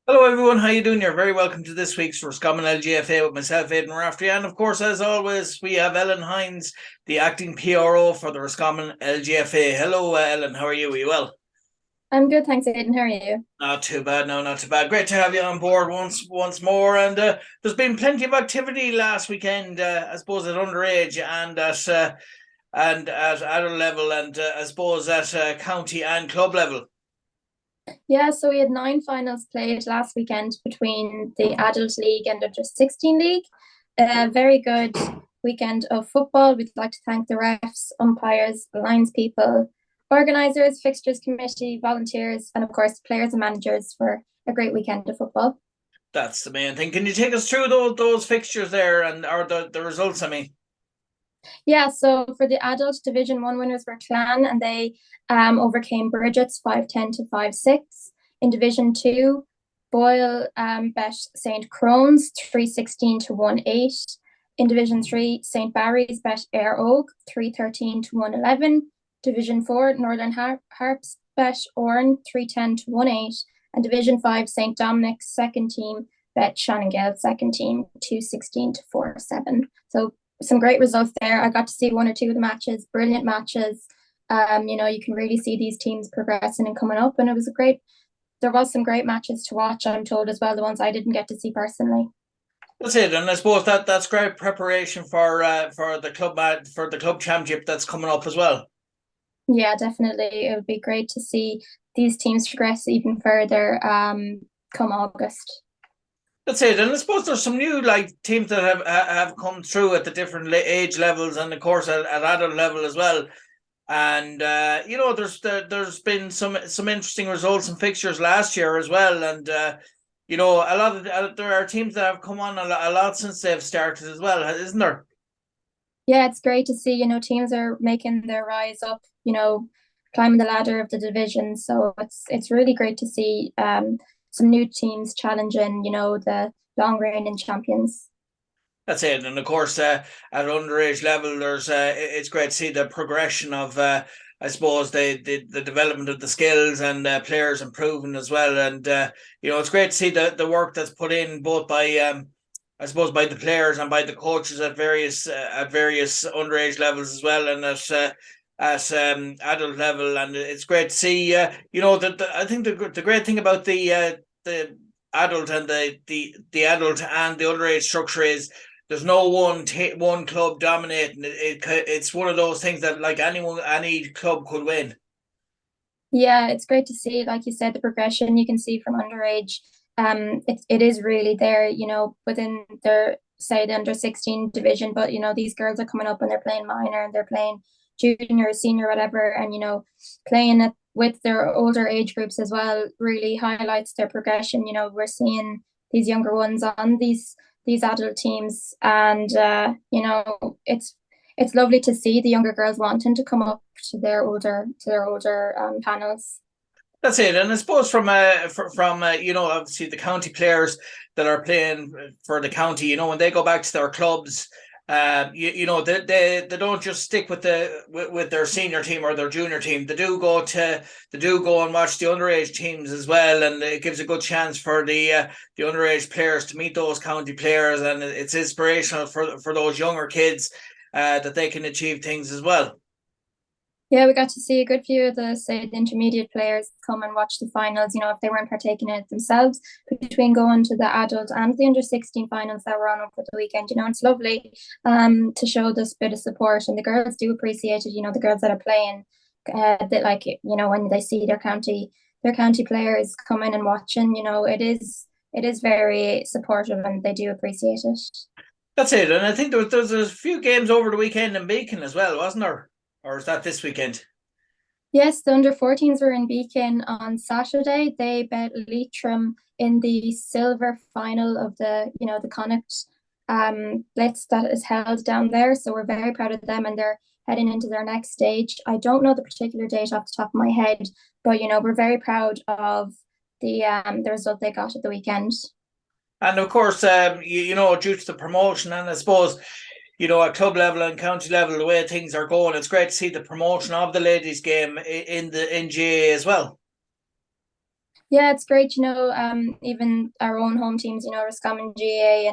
Hello everyone, how you doing? You're very welcome to this week's ROSCOMMON LGFA with myself, Aidan Raftery, and of course, as always, we have Ellen Hynes, the acting PRO for the ROSCOMMON LGFA. Hello, Ellen. How are you? Are you well? I'm good, thanks, Aidan. How are you? Not too bad. No, not too bad. Great to have you on board once more. And there's been plenty of activity last weekend. I suppose at underage and at adult level, and I suppose at county and club level. Yeah, so we had nine finals played last weekend between the Adult League and Under 16 League. A very good weekend of football. We'd like to thank the refs, umpires, lines people, organisers, fixtures committee, volunteers, and of course, players and managers for a great weekend of football. That's the main thing. Can you take us through those fixtures there and or the results? I mean. Yeah, so for the adult Division 1 winners were Clan, and they overcame Bridget's 5-10 to 5-6. In Division 2, Boyle bet St. Crone's 3-16 to 1-8. In Division 3, St. Barry's bet Ayr Oak 3-13 to 1-11. Division 4, Northern Harps bet Oran 3-10 to 1-8. And Division 5, St. Dominic's second team bet Shannongale second team 2-16 to 4-7. So some great results there. I got to see one or two of the matches, brilliant matches. You can really see these teams progressing and coming up, and it was a great. There was some great matches to watch, I'm told as well. The ones I didn't get to see personally. That's it, and I suppose that's great preparation for the club championship that's coming up as well. Yeah, definitely. It would be great to see these teams progress even further come August. That's it, and I suppose there's some new teams that have come through at the different age levels, and of course at adult level as well. And there's been some interesting results and fixtures last year as well, and a lot of there are teams that have come on a lot since they've started as well, isn't there? Yeah, it's great to see, teams are making their rise up, climbing the ladder of the division. So it's really great to see some new teams challenging, the long reigning champions. That's it, and of course, at underage level, there's it's great to see the progression of, I suppose, the development of the skills and players improving as well, and it's great to see the work that's put in both by, I suppose, by the players and by the coaches at various underage levels as well, and at adult level, and it's great to see. That I think the great thing about the adult and the adult and the underage structure is there's no one club dominating it's one of those things that like any club could win. Yeah, it's great to see, like you said, the progression you can see from underage. It is really there, within their say the under 16 division, but these girls are coming up and they're playing minor and they're playing junior, senior, whatever, and playing it with their older age groups as well really highlights their progression. We're seeing these younger ones on these adult teams, and it's lovely to see the younger girls wanting to come up to their older panels. That's it, and I suppose from obviously the county players that are playing for the county, when they go back to their clubs, they don't just stick with their senior team or their junior team. They do go and watch the underage teams as well, and it gives a good chance for the underage players to meet those county players, and it's inspirational for those younger kids that they can achieve things as well. Yeah, we got to see a good few of the intermediate players come and watch the finals, if they weren't partaking in it themselves, between going to the adult and the under 16 finals that were on over the weekend. It's lovely to show this bit of support, and the girls do appreciate it, the girls that are playing, that like, when they see their county players coming and watching, it is very supportive and they do appreciate it. That's it, and I think there was a few games over the weekend in Beacon as well, wasn't there? Or is that this weekend? Yes, the under 14s were in Beacon on Saturday. They bet Leitrim in the silver final of the Connacht Blitz that is held down there. So we're very proud of them, and they're heading into their next stage. I don't know the particular date off the top of my head, but we're very proud of the result they got at the weekend. And of course, due to the promotion, and I suppose, at club level and county level, the way things are going, it's great to see the promotion of the ladies' game in GAA as well. Yeah, it's great, even our own home teams, Roscommon GA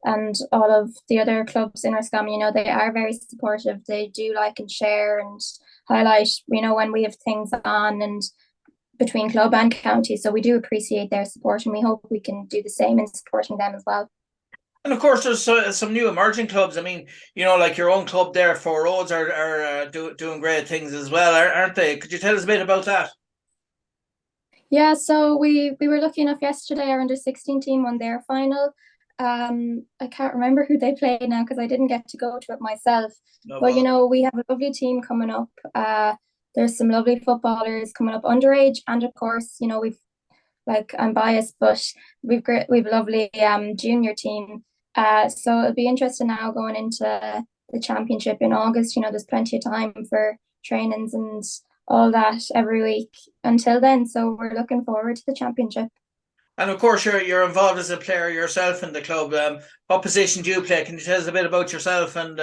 and all of the other clubs in Roscommon, they are very supportive. They do like and share and highlight, when we have things on and between club and county. So we do appreciate their support and we hope we can do the same in supporting them as well. And of course, there's some new emerging clubs. I mean, like your own club there, Four Roads, are doing great things as well, aren't they? Could you tell us a bit about that? Yeah, so we were lucky enough yesterday. Our under 16 team won their final. I can't remember who they played now because I didn't get to go to it myself. No But bother. we have a lovely team coming up. There's some lovely footballers coming up underage, and of course, we've like I'm biased, but we've a lovely junior team. So it'll be interesting now going into the championship in August. There's plenty of time for trainings and all that every week until then. So we're looking forward to the championship. And of course, you're involved as a player yourself in the club. What position do you play? Can you tell us a bit about yourself and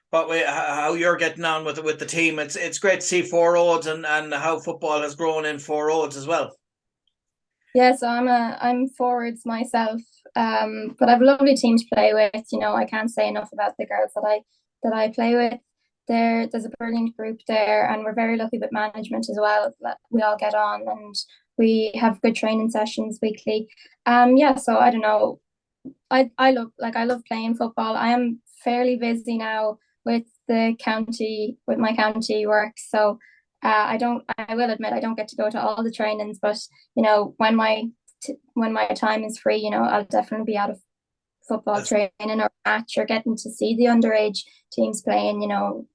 what way how you're getting on with the team? It's great to see Four Roads and how football has grown in Four Roads as well. Yeah, so I'm forwards myself. But I've a lovely team to play with. I can't say enough about the girls that I play with. There's a brilliant group there, and we're very lucky with management as well. That we all get on, and we have good training sessions weekly. Yeah, so I don't know. I love playing football. I am fairly busy now with my county work. So I will admit I don't get to go to all the trainings, but when my time is free, I'll definitely be out of football That's training or match or getting to see the underage teams playing,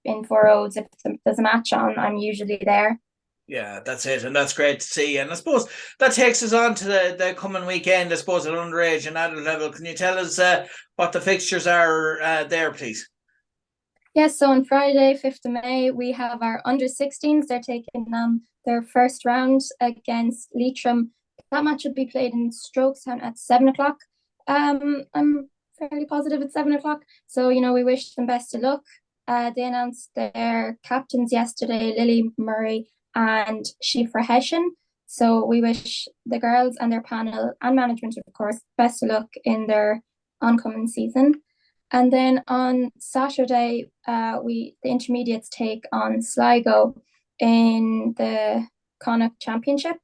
in Four Roads. If there's a match on, I'm usually there. Yeah, that's it, and that's great to see. And I suppose that takes us on to the coming weekend. I suppose at underage and adult level, can you tell us what the fixtures are there, please? Yes, so on Friday, 5th of May, we have our under 16s. They're taking their first round against Leitrim. That match will be played in Strokestown at 7 o'clock. I'm fairly positive it's 7 o'clock. So, we wish them best of luck. They announced their captains yesterday, Lily Murray and Shifra Hessian. So we wish the girls and their panel and management, of course, best of luck in their oncoming season. And then on Saturday, the intermediates take on Sligo in the Connacht Championship.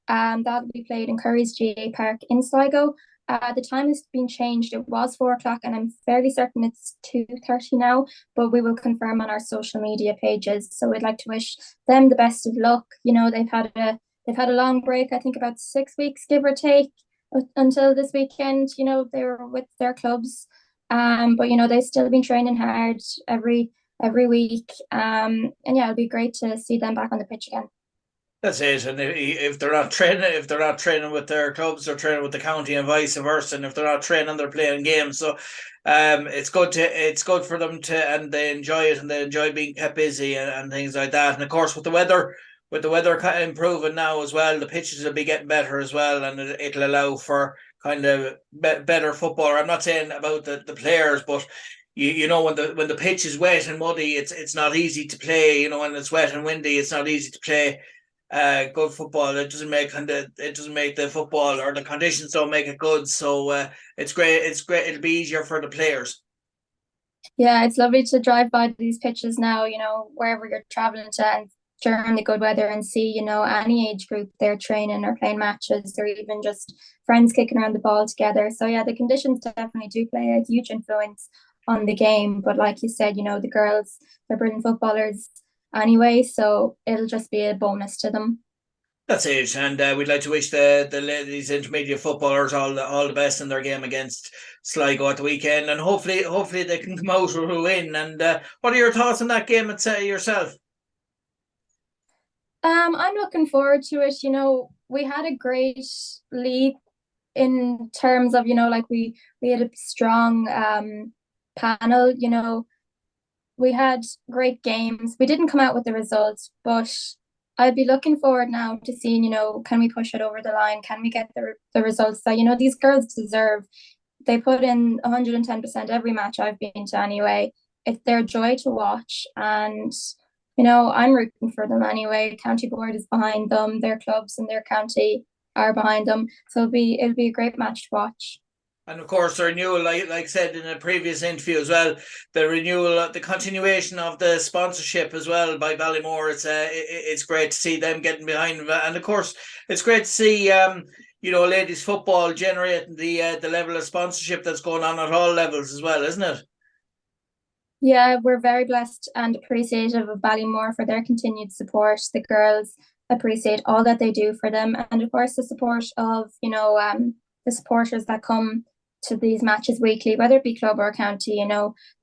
That'll be played in Curry's GA Park in Sligo. The time has been changed. It was 4 o'clock, and I'm fairly certain it's 2:30 now. But we will confirm on our social media pages. So we'd like to wish them the best of luck. They've had a long break. I think about 6 weeks, give or take, until this weekend. They were with their clubs, but they've still been training hard every week. And yeah, it'll be great to see them back on the pitch again. That's it. And if they're not training with their clubs, they're training with the county and vice versa. And if they're not training, they're playing games. So, it's good for them to, and they enjoy it, and they enjoy being kept busy and things like that. And of course, with the weather kind of improving now as well, the pitches will be getting better as well, and it'll allow for kind of better football. I'm not saying about the players, but when the pitch is wet and muddy, it's not easy to play. When it's wet and windy, it's not easy to play good football. It doesn't make the football, or the conditions don't make it good. So it's great. It's great. It'll be easier for the players. Yeah, it's lovely to drive by these pitches now, wherever you're traveling to and during the good weather and see, any age group they're training or playing matches or even just friends kicking around the ball together. So yeah, the conditions definitely do play a huge influence on the game. But like you said, the girls, they're brilliant footballers anyway, so it'll just be a bonus to them. That's it, and we'd like to wish the ladies intermediate footballers all the best in their game against Sligo at the weekend, and hopefully they can come out with a win. And what are your thoughts on that game yourself? I'm looking forward to it. We had a great league in terms of, like we had a strong panel. We had great games. We didn't come out with the results, but I'd be looking forward now to seeing, can we push it over the line? Can we get the results that, these girls deserve? They put in 110% every match I've been to anyway. They're a joy to watch. And, I'm rooting for them anyway. County Board is behind them, their clubs and their county. are behind them. So it'll be a great match to watch. And of course, the renewal, like I said in a previous interview as well, the renewal, the continuation of the sponsorship as well by Ballymore. It's great to see them getting behind them, and of course, it's great to see ladies football generating the level of sponsorship that's going on at all levels as well, isn't it? Yeah, we're very blessed and appreciative of Ballymore for their continued support. The girls appreciate all that they do for them, and of course, the support of the supporters that come to these matches weekly, whether it be club or county.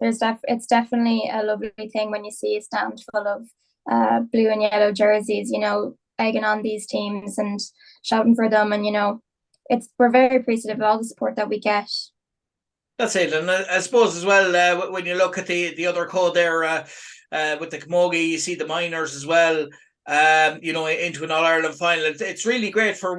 It's definitely a lovely thing when you see a stand full of blue and yellow jerseys, egging on these teams and shouting for them, and we're very appreciative of all the support that we get. That's it, and I suppose as well, when you look at the other code there with the Camogie, you see the minors as well. Into an All Ireland final. It's really great for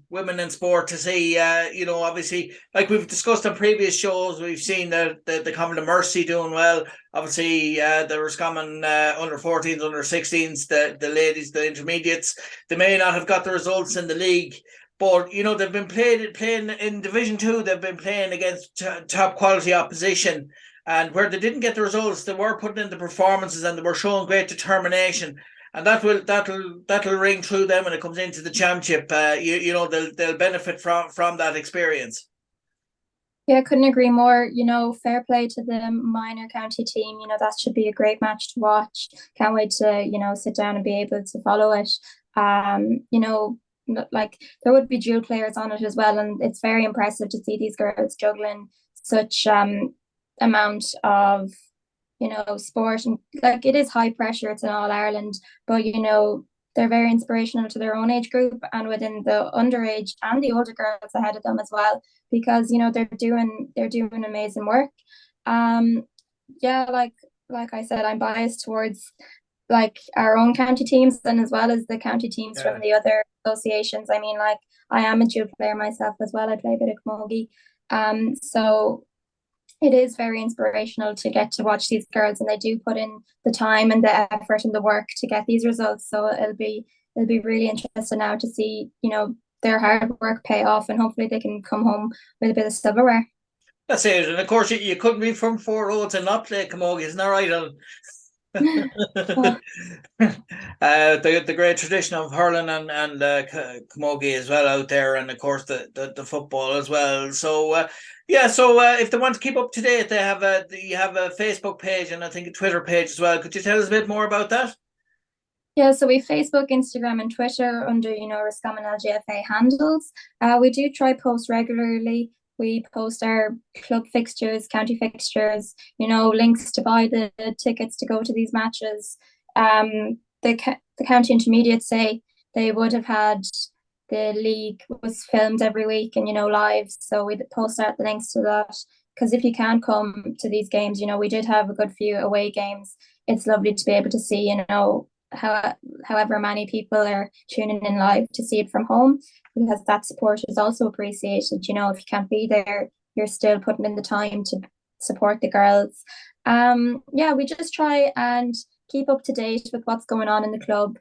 women in sport to see. Obviously, like we've discussed on previous shows, we've seen the Common of Mercy doing well. Obviously, the Roscommon under 14s, under 16s, the ladies, the intermediates, they may not have got the results in the league. But they've been playing in Division 2. They've been playing against top quality opposition, and where they didn't get the results, they were putting in the performances and they were showing great determination. And that'll ring through them when it comes into the championship. They'll benefit from that experience. Yeah, I couldn't agree more. Fair play to the minor county team. That should be a great match to watch. Can't wait to sit down and be able to follow it. Like there would be dual players on it as well, and it's very impressive to see these girls juggling such amount of sport, and like it is high pressure. It's an All Ireland, but they're very inspirational to their own age group and within the underage and the older girls ahead of them as well, because they're doing amazing work. Yeah, like I said, I'm biased towards like our own county teams and as well as the county teams from the other associations. I mean, like I am a dual player myself as well. I play a bit of camogie. So it is very inspirational to get to watch these girls, and they do put in the time and the effort and the work to get these results. So it'll be really interesting now to see, their hard work pay off, and hopefully they can come home with a bit of silverware. That's it. And of course, you couldn't be from Four Roads and not play camogie, isn't that right, Aidan? The great tradition of hurling and camogie as well out there, and of course the football as well. So if they want to keep up to date, you have a Facebook page and I think a Twitter page as well. Could you tell us a bit more about that? Yeah, so we Facebook, Instagram, and Twitter under Roscommon LGFA handles. We do try post regularly. We post our club fixtures, county fixtures, links to buy the tickets to go to these matches. The county intermediates say they would have had the league was filmed every week and live, so we post out the links to that, because if you can't come to these games, we did have a good few away games. It's lovely to be able to see however many people are tuning in live to see it from home, because that support is also appreciated. If you can't be there, you're still putting in the time to support the girls. We just try and keep up to date with what's going on in the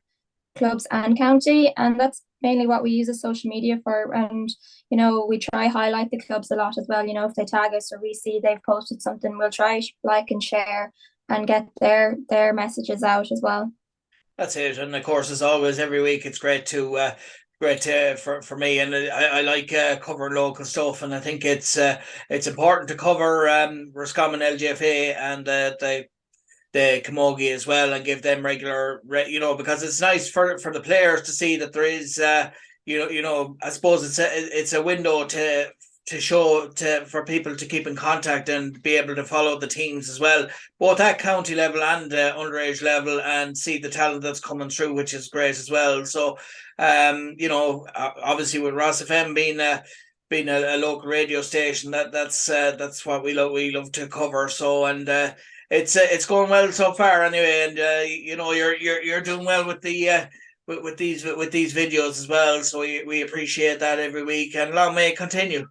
clubs and county, and that's mainly what we use as social media for. And we try highlight the clubs a lot as well. If they tag us or we see they've posted something, we'll try like and share and get their messages out as well. That's it, and of course, as always, every week it's great for me, and I like covering local stuff, and I think it's important to cover Roscommon LGFA and the camogie as well, and give them regular, because it's nice for the players to see that there is, I suppose it's a window to show for people to keep in contact and be able to follow the teams as well, both at county level and underage level, and see the talent that's coming through, which is great as well. So, obviously with Rosfm being a local radio station, that's what we love to cover. So, and it's going well so far anyway, and you're doing well with the with these videos as well. So we appreciate that every week, and long may it continue.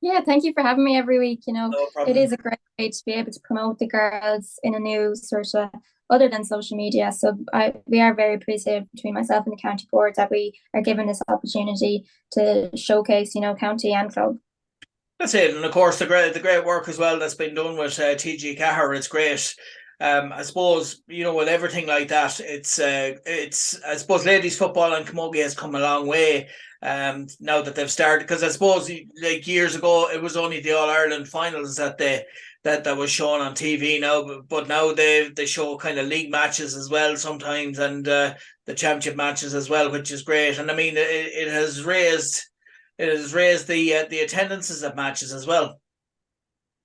Yeah, thank you for having me every week. No It problem. is a great way to be able to promote the girls in a new sort of other than social media. So we are very appreciative between myself and the county board that we are given this opportunity to showcase, county and club. That's it, and of course the great work as well that's been done with TG Cahir. It's great. I suppose with everything like that, it's I suppose ladies football and camogie has come a long way. Now that they've started, because I suppose like years ago it was only the All Ireland finals that was shown on TV. Now, but now they show kind of league matches as well sometimes, and the championship matches as well, which is great. And I mean, it has raised the attendances at matches as well.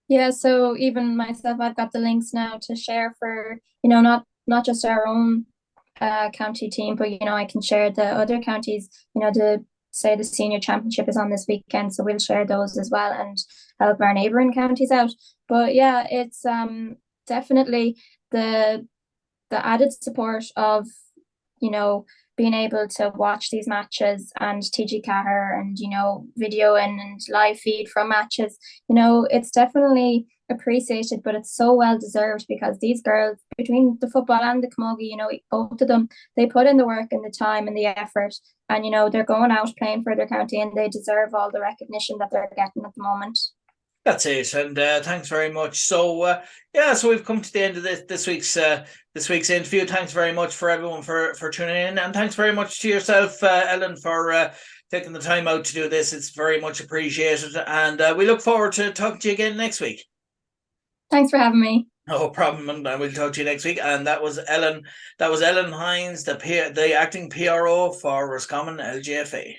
Yeah, so even myself, I've got the links now to share for, not just our own county team, but I can share the other counties, the say the senior championship is on this weekend, so we'll share those as well and help our neighboring counties out. But yeah, it's definitely the the added support of, you know, being able to watch these matches and TG Cahir and, video and live feed from matches, it's definitely appreciated, but it's so well deserved because these girls, between the football and the camogie, both of them, they put in the work and the time and the effort. And, they're going out playing for their county and they deserve all the recognition that they're getting at the moment. That's it, and thanks very much. So yeah, so we've come to the end of this week's interview. Thanks very much for everyone for tuning in, and thanks very much to yourself, Ellen, for taking the time out to do this. It's very much appreciated, and we look forward to talking to you again next week. Thanks for having me. No problem, and we'll talk to you next week. And that was Ellen. That was Ellen Hynes, the acting PRO for Roscommon LGFA.